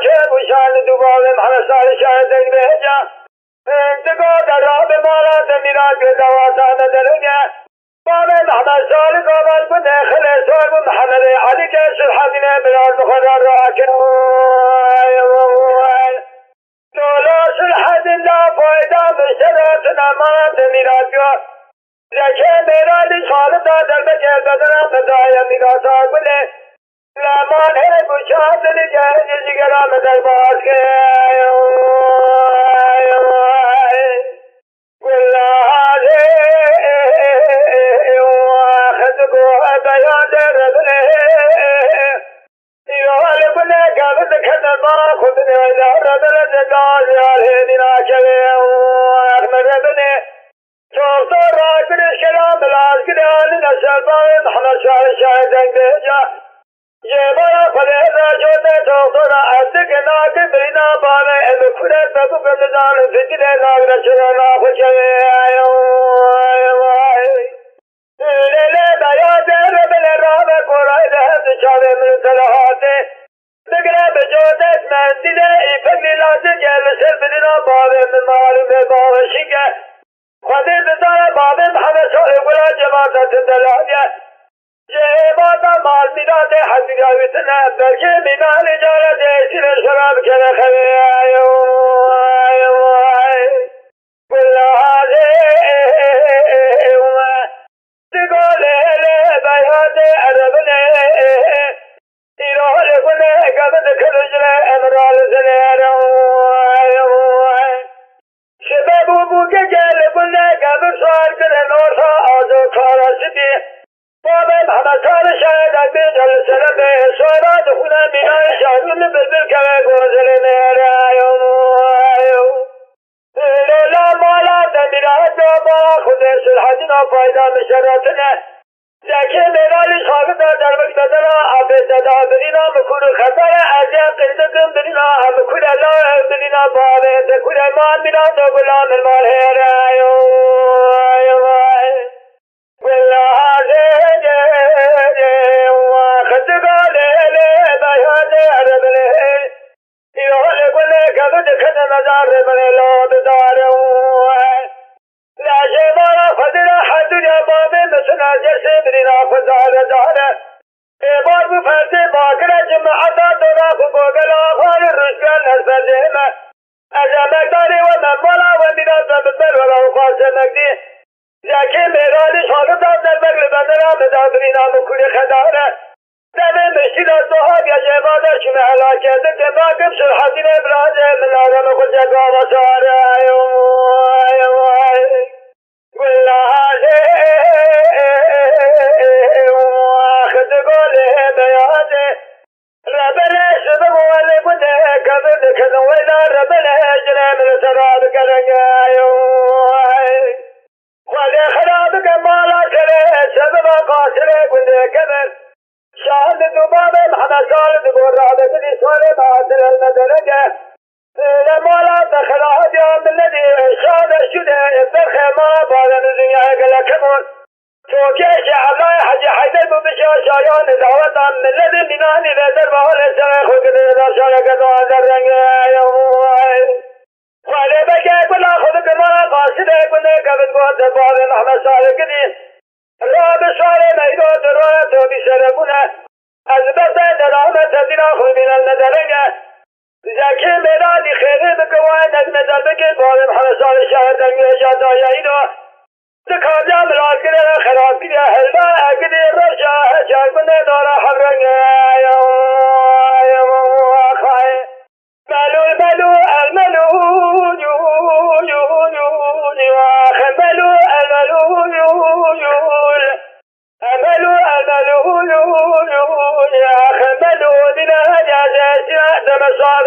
چه بوشان دوباره همه سال شاید بهجا انتقا در راه به مالا زمینات به دواتان درگه بابه محمد سال قابل بده خلصار و محمد علی که سرحدینه بلاد بخدا را کنه دولا سرحدین لا فایده مشترات نمان زمینات بیار زکه میرالی خالدا در بکر بدنم مدایم نگاه بله لمان ہے بچات لجائے جگرام دربار کے گلازے خد کو بیان ربنے یال بنے گبد خدما خود نے ربل جگال ہے دینا چلے احمد ربنے چوتو راکر شرام لاز گران نشل باوے محمد شاہد دے جا یہ بڑا فلے راجوتے چوتورا ادک ناک برینا بانے اب کھڑے تب بندان فکرے ناگ رچنا ناک چلے آئے لے لے دیا دے ربل راب کورائی دہت چاوے من صلاحاتے بگرے بجوتے منزلے ایفقلی لازم جیل سر برینا باوے من معلوم باوے شکے خودی بزارے باوے محمد شاہ گلا جماعت دلالیا جهباتا مال میداد حسیقاویتنا بلکه بینال جارت ایسیر شراب کنه خبه گلازه دگاله بیاد عربنه ایرال کنه قبض کلجنه امرال زنه شبه بو که گل کنه قبض سوار کنه نورتا آزو کارا سدی بابا محمد سال شاید اگه جل سلام سوالات خونه میان شهرون بزرگ که گوزل میاره آیو لیلا مالا دمیرات بابا خود سلحدین فایده مشراتنه زکی میرالی خالد در وقت بدنا عبد زدا برینا مکون خطر ازیا قلدتن برینا مکون الله برینا بابا تکون مال مینا دو غلام المال هیره آیو گلازه نظر من لاد دارم لاجه مارا خدر حدود بابه مثل جسم برینا خزار داره بار بفرده باکر جمعتا دونا بگوگل آخوان رشگل نزد جهمه از مقداری و ممالا و مینا زمزر و روخواست مقدی زکی میرالی شالتا در بگل بدنا مدار برینا مکوری خداره دمه مشکل از دوها یا جواده شمه حلاکته که باقم سرحدین ابراجه من آدم خود جگا و ساره گلازه خدگاله بیاده ربنه شده مولی بنده کبرد کدویده ربنه جنه من سراب کرنگه خواهده خراب کمالا کره سبب قاسره بنده کبر شاهد دوباره محمد سالد قرآن بدی سوال معادل المدرجة لمالا دخلها جام الذي شاد شده الدرخ ما بعد الدنيا لكمون توكيش الله حج حيدر ببشا شايان دعوة من الذي مناني لدر بحال السنة خود در شايا قدوان در رنگ خواهد بكي كلا خود كمالا قاصده كنه قبل قوات بعد محمد سالد قدي راب سوال ميدو دروانه تو بسربونه از بس درامه تزینا خود بین النظرنگه زکی میرانی خیلی بگوان نظم زربگی بارم همه سال شهر دنگی جادای اینو دکامیا ملال کنه خراب کنه حلبا اگدی رشا هجار کنه دارا حرنگه ملو الملو الملو ملو الملو يا خملو دنا جازات دم صار